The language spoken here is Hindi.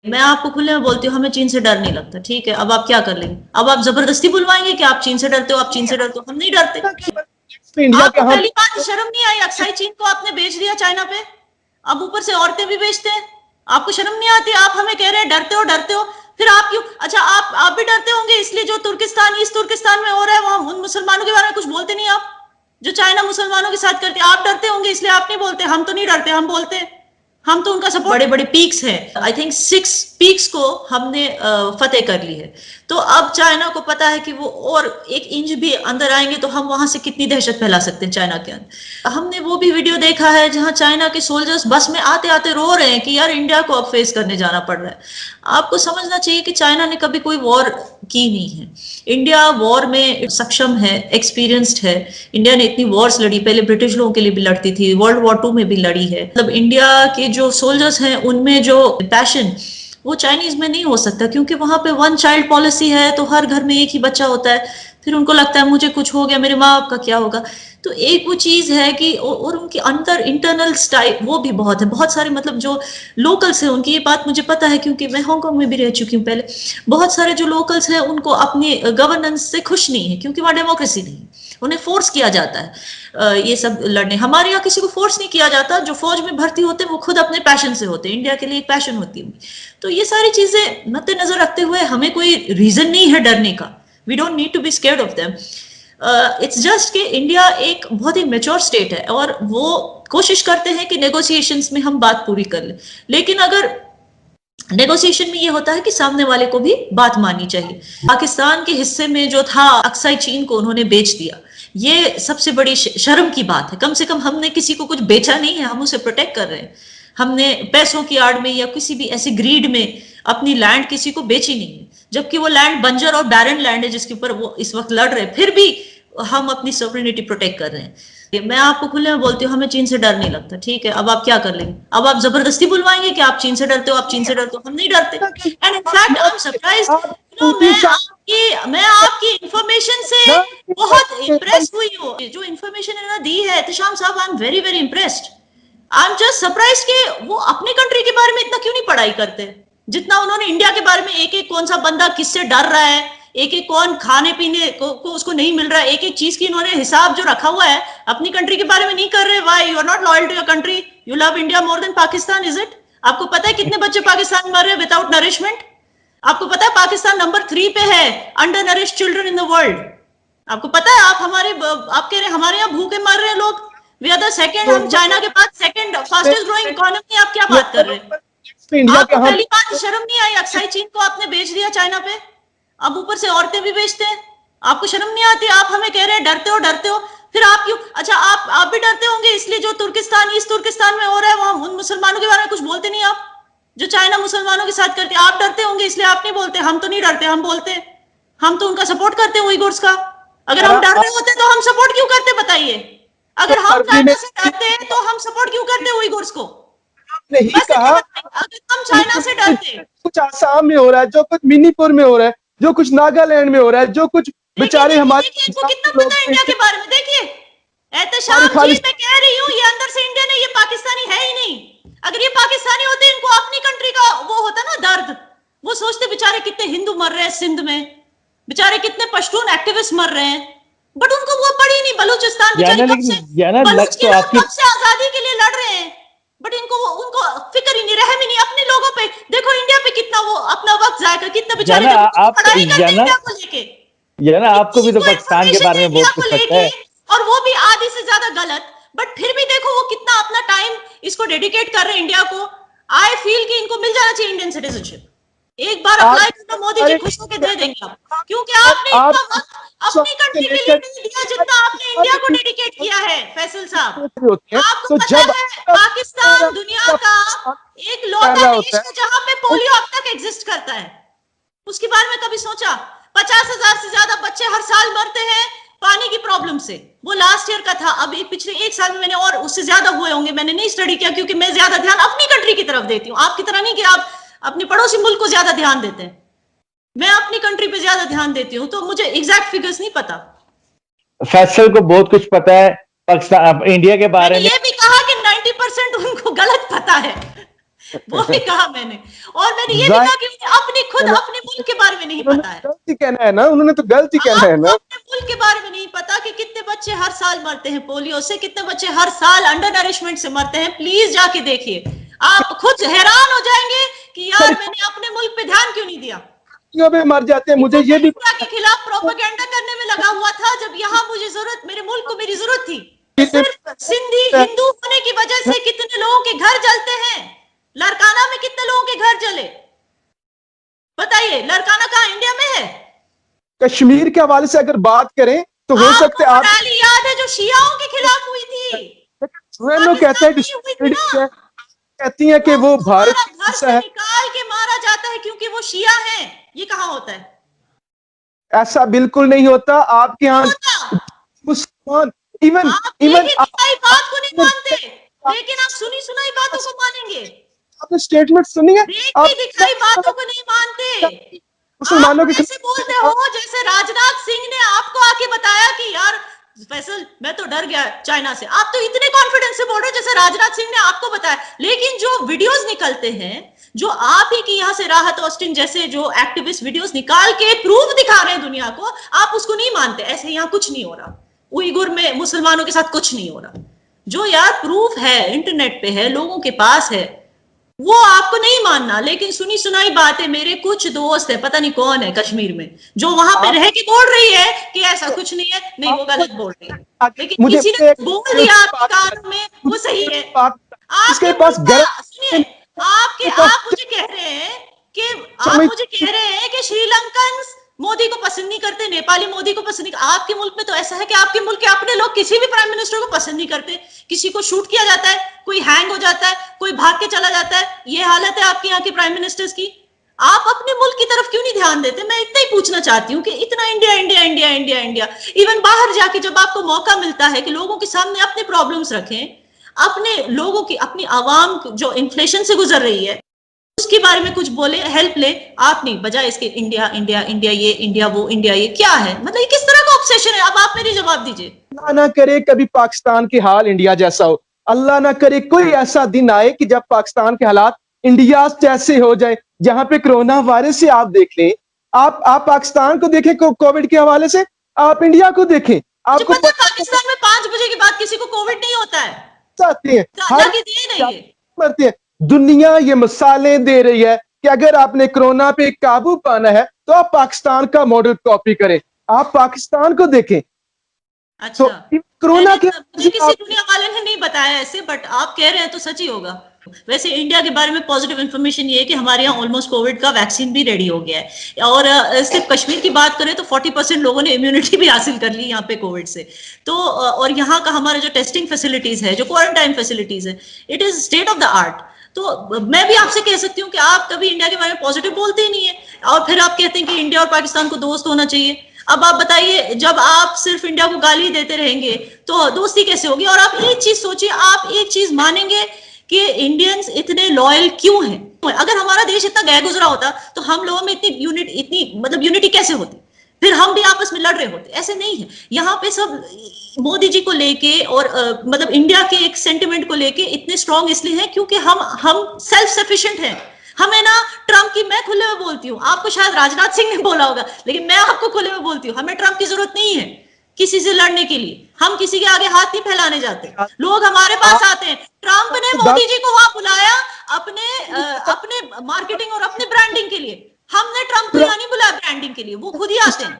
मैं आपको खुले में बोलती हूँ, हमें चीन से डर नहीं लगता। ठीक है, अब आप क्या कर लेंगे? अब आप जबरदस्ती बुलवाएंगे कि आप चीन से डरते हो, आप चीन से डरते हो। हम नहीं डरते। इंडिया के आपको हम पहली बात शर्म नहीं आई? अक्साई चीन को आपने बेच दिया चाइना पे, अब ऊपर से औरतें भी बेचते हैं। आपको शर्म नहीं आती? आप हमें कह रहे हैं डरते हो डरते हो, फिर आप क्यों? अच्छा, आप भी डरते होंगे इसलिए जो तुर्किस्तान, ईस्ट तुर्किस्तान में हो रहा है वहां उन मुसलमानों के बारे में कुछ बोलते नहीं आप? जो चाइना मुसलमानों के साथ करते, आप डरते होंगे इसलिए आप नहीं बोलते। हम तो नहीं डरते, हम बोलते हैं। हम तो उनका सपोर्ट। बड़े बड़े पीक्स हैं, आई थिंक 6 पीक्स को हमने फतेह कर ली है। तो अब चाइना को पता है कि वो और 1 इंच भी अंदर आएंगे तो हम वहां से कितनी दहशत फैला सकते हैं चाइना के अंदर। हमने वो भी वीडियो देखा है जहां चाइना के सोल्जर्स बस में आते आते रो रहे हैं कि यार इंडिया को अब फेस करने जाना पड़ रहा है। आपको समझना चाहिए कि चाइना ने कभी कोई वॉर की नहीं है। इंडिया वॉर में सक्षम है, एक्सपीरियंस्ड है। इंडिया ने इतनी वॉर्स लड़ी, पहले ब्रिटिश लोगों के लिए भी लड़ती थी, वर्ल्ड वॉर 2 में भी लड़ी है। मतलब इंडिया के जो सोल्जर्स हैं उनमें जो पैशन वो चाइनीज में नहीं हो सकता, क्योंकि वहां पे 1 चाइल्ड पॉलिसी है, तो हर घर में एक ही बच्चा होता है। फिर उनको लगता है मुझे कुछ हो गया, मेरे माँ बाप का क्या होगा। तो एक वो चीज है कि और उनके अंदर इंटरनल स्टाइल वो भी बहुत है। बहुत सारे मतलब जो लोकल्स हैं उनकी, ये बात मुझे पता है क्योंकि मैं हांगकांग में भी रह चुकी हूँ पहले। बहुत सारे जो लोकल्स हैं उनको अपनी गवर्नेंस से खुश नहीं है, क्योंकि वहां डेमोक्रेसी नहीं है, उन्हें फोर्स किया जाता है ये सब लड़ने। हमारे यहाँ किसी को फोर्स नहीं किया जाता। जो फौज में भर्ती होते हैं वो खुद अपने पैशन से होते हैं। इंडिया के लिए एक पैशन होती है। तो ये सारी चीजें मद्देनजर रखते हुए हमें कोई रीजन नहीं है डरने का। We don't need to be scared of them. It's just कि इंडिया एक बहुत ही मेच्योर स्टेट है और वो कोशिश करते हैं कि नेगोशिएशंस में हम बात पूरी कर लें। लेकिन अगर नेगोशिएशन में ये होता है कि सामने वाले को भी बात माननी चाहिए। पाकिस्तान के हिस्से में जो था अक्साई चीन को उन्होंने बेच दिया, ये सबसे बड़ी शर्म की बात है। कम से कम हमने किसी को कुछ बेचा नहीं है, हम उसे प्रोटेक्ट कर रहे हैं। हमने पैसों की आड़ में या किसी भी ऐसे ग्रीड में अपनी लैंड किसी को बेची नहीं है, जबकि वो लैंड बंजर और बैरन लैंड है जिसके ऊपर वो इस वक्त लड़ रहे हैं। फिर भी हम अपनी सॉवरेनिटी प्रोटेक्ट कर रहे हैं। मैं आपको खुले में बोलती हूँ, हमें चीन से डर नहीं लगता। ठीक है, अब आप क्या कर लेंगे? अब आप जबरदस्ती बुलवाएंगे कि आप चीन से डरते हो, आप चीन से डरते हो। हम नहीं डरते। And in fact I am surprise, मैं आपकी इंफॉर्मेशन से बहुत इम्प्रेस हुई हूँ। जो इंफॉर्मेशन इन्होंने दी है एहतशाम साहब, I am very very impressed. I am just surprise कि वो अपनी कंट्री के बारे में इतना क्यों नहीं पढ़ाई करते जितना उन्होंने इंडिया के बारे में। एक एक कौन सा बंदा किससे डर रहा है, एक एक कौन खाने पीने को उसको नहीं मिल रहा है, एक एक चीज की इन्होंने हिसाब जो रखा हुआ है, अपनी कंट्री के बारे में नहीं कर रहे। Why you are not loyal to your country? You love India more than Pakistan, is it? आपको पता है कितने बच्चे पाकिस्तान में मर रहे हैं विदाउट नरिशमेंट? आपको पता है पाकिस्तान नंबर 3 पे है under nourish children in the world? आपको पता है? आप कह रहे हैं हमारे यहाँ भूखे मर रहे हैं लोग। वी आर द सेकंड, हम चाइना के बाद सेकंड फास्टेस्ट ग्रोइंग इकोनॉमी। आप क्या बात कर रहे हैं? आपको पहली बात शर्म नहीं आई? अक्साई चीन को आपने बेच दिया चाइना पे, अब ऊपर से औरतें भी बेचते हैं। आपको शर्म नहीं आती? आप हमें कह रहे हैं डरते हो डरते हो, फिर आप क्यों? अच्छा, आप भी डरते होंगे इसलिए जो तुर्किस्तान, ईस्ट तुर्किस्तान में हो रहा है वहां उन मुसलमानों के बारे में कुछ बोलते नहीं आप? जो चाइना मुसलमानों के साथ करते, आप डरते होंगे इसलिए आप नहीं बोलते। हम तो नहीं डरते, हम बोलते हैं। हम तो उनका सपोर्ट करते हैं उइगुर्स का। अगर हम डर रहे होते तो हम सपोर्ट क्यों करते बताइए? अगर हम चाइना से डरते हैं तो हम सपोर्ट क्यों करते उइगुर्स को? नहीं कहा। अगर हम चाइना से डरते, कुछ आसाम में हो रहा है, जो कुछ मणिपुर में हो रहा है, जो कुछ नागालैंड में हो रहा है, जो कुछ बेचारे हमारे इनको कितना पता है इंडिया के बारे में? देखिए एहतशाम जी, मैं कह रही हूँ ये अंदर से इंडियन है, ये पाकिस्तानी है ही नहीं। अगर ये पाकिस्तानी होते, इनको अपनी कंट्री का वो होता ना दर्द, वो सोचते बेचारे कितने हिंदू मर रहे हैं सिंध में, बेचारे कितने पश्तून एक्टिविस्ट मर रहे हैं। बट उनको वो पड़ी नहीं। बलूचिस्तान बेचारे कब से आजादी के लिए लड़ रहे हैं, बट उनको फिक्र ही नहीं, रहम ही नहीं अपने लोगों पे। देखो इंडिया पे कितना वो अपना वक्त जाएगा, कितने बेचारे पढ़ाई करते हैं इंडिया को लेके। आपको भी तो पाकिस्तान के बारे में बहुत कुछ पता है, और वो भी आधी से ज्यादा गलत। बट फिर भी देखो वो कितना अपना टाइम इसको डेडिकेट कर रहे हैं इंडिया को। आई फील कि इनको मिल जाना चाहिए इंडियन सिटीजनशिप। एक बार अप्लाई करना, मोदी जी खुश होकर दे देंगे आप, क्योंकि आपने इतना वक्त अपनी कंट्री के लिए नहीं दिया जितना आपने इंडिया को डेडिकेट किया है। फैसल साहब, आपको पता है पाकिस्तान दुनिया का एक लौता देश है जहां पे पोलियो अब तक एग्जिस्ट करता है। उसके बारे में कभी सोचा? 50,000 से ज्यादा बच्चे हर साल मरते हैं पानी की प्रॉब्लम से। वो लास्ट ईयर का था, अब पिछले 1 साल में मैंने और उससे ज्यादा हुए होंगे। मैंने नहीं स्टडी किया क्योंकि मैं ज्यादा ध्यान अपनी कंट्री की तरफ देती हूँ, आपकी तरह नहीं कि आप अपने पड़ोसी मुल्क को ज्यादा ध्यान देते हैं। मैं अपनी कंट्री पे ज्यादा ध्यान देती हूँ, तो मुझे एग्जैक्ट फिगर्स नहीं पता। फैसल को बहुत कुछ पता है पाकिस्तान इंडिया के बारे में। ये भी कहा कि 90% उनको गलत पता है। वो भी कहा मैंने, और मैंने ये भी कहा कि उन्हें अपने मुल्क के बारे में नहीं पता है। गलती कहना है ना, उन्होंने तो गलती कहना है ना। अपने मुल्क के बारे में नहीं पता कि कितने बच्चे हर साल मरते हैं पोलियो से, कितने बच्चे हर साल अंडर नरिशमेंट से मरते हैं। प्लीज जाके देखिए, आप खुद हैरान हो जाएंगे कि यार मैंने अपने मुल्क पे ध्यान क्यों नहीं दिया। में मर जाते हैं, मुझे ये भी के खिलाफ प्रोपेगेंडा करने में लगा हुआ था, जब यहाँ मुझे जरूरत, मेरे मुल्क को मेरी जरूरत थी। सिर्फ सिंधी हिंदू होने की वजह से कितने लोगों के घर जलते हैं। लड़काना में कितने लोगों के घर जले, बताइए। लड़काना कहाँ, इंडिया में है? कश्मीर के हवाले से अगर बात करें तो हो सकता है आप रैली याद है जो शियाओं के खिलाफ हुई थी। लोग कहते हैं कहती हैं कि वो भारत घर से निकाल के मारा जाता है क्योंकि वो शिया हैं। ये कहाँ होता है? ऐसा बिल्कुल नहीं होता। आपके यहाँ मुसलमान इवन बात को नहीं मानते, लेकिन आप सुनी सुनाई बातों को मानेंगे। आपने स्टेटमेंट सुनी है, आप दिखाई बातों को नहीं मानते। मुसलमानों के ऐसे बोलते हो जैसे राजनाथ सिंह ने आपको आके बताया कि यार फैसल मैं तो डर गया चाइना से। आप तो इतने कॉन्फिडेंस से बोल रहे हो जैसे राजनाथ सिंह ने आपको बताया। लेकिन जो वीडियोस निकलते हैं, जो आप ही की यहाँ से राहत ऑस्टिन जैसे जो एक्टिविस्ट वीडियोस निकाल के प्रूफ दिखा रहे हैं दुनिया को, आप उसको नहीं मानते। ऐसे यहाँ कुछ नहीं हो रहा, उइगुर में मुसलमानों के साथ कुछ नहीं हो रहा। जो यार प्रूफ है, इंटरनेट पे है, लोगों के पास है, वो आपको नहीं मानना। लेकिन सुनी सुनाई बातें, मेरे कुछ दोस्त है, पता नहीं कौन है कश्मीर में, जो वहां पे रह के बोल रही है कि ऐसा कुछ नहीं है, नहीं वो गलत बोल रही है। लेकिन किसी ने बोल दिया आपके कानों में वो सही है। आपके पास सुनिए, आप मुझे कह रहे हैं कि श्रीलंकन मोदी को पसंद नहीं करते, नेपाली मोदी को पसंद नहीं। आपके मुल्क में तो ऐसा है कि आपके मुल्क के अपने लोग किसी भी प्राइम मिनिस्टर को पसंद नहीं करते। किसी को शूट किया जाता है, कोई हैंग हो जाता है, कोई भाग के चला जाता है। ये हालत है आपके यहाँ के प्राइम मिनिस्टर्स की। आप अपने मुल्क की तरफ क्यों नहीं ध्यान देते? मैं इतना ही पूछना चाहती हूँ कि इतना India India India India India, even बाहर जाके जब आपको मौका मिलता है कि लोगों के सामने अपने प्रॉब्लम्स रखें, अपने लोगों की, अपनी आवाम जो इन्फ्लेशन से गुजर रही है उसके बारे में कुछ बोले, हेल्प ले, आप नहीं। बजाय इसके इंडिया इंडिया इंडिया, ये इंडिया वो इंडिया, ये क्या है? मतलब ये किस तरह का ऑब्सेशन है? अब आप मेरी जवाब दीजिए। अल्लाह ना करे कभी पाकिस्तान के हाल इंडिया जैसा हो। अल्लाह ना करे कोई ऐसा दिन आए कि जब पाकिस्तान के हालात इंडिया जैसे हो जाए, जहां पे कोरोना वायरस से आप देख लें। आप पाकिस्तान को देखें कोविड के हवाले से, आप इंडिया को देखें। आपको पता पाकिस्तान में 5 बजे के बाद किसी को कोविड नहीं होता है, चाहते हैं, मरते हैं। दुनिया ये मिसालें दे रही है कि अगर आपने कोरोना पे काबू पाना है तो आप पाकिस्तान का मॉडल कॉपी करें। आप पाकिस्तान को देखें। अच्छा, तो कोरोना के मुझे किसी दुनिया वाले ने नहीं बताया ऐसे, बट आप कह रहे हैं तो सच ही होगा। वैसे इंडिया के बारे में पॉजिटिव इंफॉर्मेशन ये है कि हमारे यहाँ ऑलमोस्ट कोविड का वैक्सीन भी रेडी हो गया है। और सिर्फ कश्मीर की बात करें तो 40% लोगों ने इम्यूनिटी भी हासिल कर ली यहाँ पे कोविड से। तो और यहाँ का हमारा जो टेस्टिंग फैसिलिटीज है, जो क्वारंटाइन फैसिलिटीज है, it is state of the art. तो मैं भी आपसे कह सकती हूँ कि आप कभी इंडिया के बारे में पॉजिटिव बोलते ही नहीं है, और फिर आप कहते हैं कि इंडिया और पाकिस्तान को दोस्त होना चाहिए। अब आप बताइए, जब आप सिर्फ इंडिया को गाली देते रहेंगे तो दोस्ती कैसे होगी? और आप एक चीज सोचिए, आप एक चीज मानेंगे कि इंडियंस इतने लॉयल क्यों हैं? अगर हमारा देश इतना गए गुजरा होता तो हम लोगों में इतनी यूनिटी कैसे होती? फिर हम भी आपस में लड़ रहे होते। ऐसे नहीं है। यहाँ पे सब मोदी जी को लेके और मतलब इंडिया के एक सेंटिमेंट को लेके इतने स्ट्रांग इसलिए हैं क्योंकि हम सेल्फ सफिशिएंट हैं। हमें ना ट्रम्प की, मैं खुले में बोलती हूँ, आपको शायद राजनाथ सिंह ने बोला होगा, लेकिन मैं आपको खुले में बोलती हूँ, हमें ट्रम्प की जरूरत नहीं है किसी से लड़ने के लिए। हम किसी के आगे हाथ नहीं फैलाने जाते, लोग हमारे पास आते हैं। ट्रम्प ने मोदी जी को वहां बुलाया अपने मार्केटिंग और अपने ब्रांडिंग के लिए। हमने ट्रम्प को यहाँ नहीं बुलाया ब्रांडिंग के लिए, वो खुद ही आते हैं।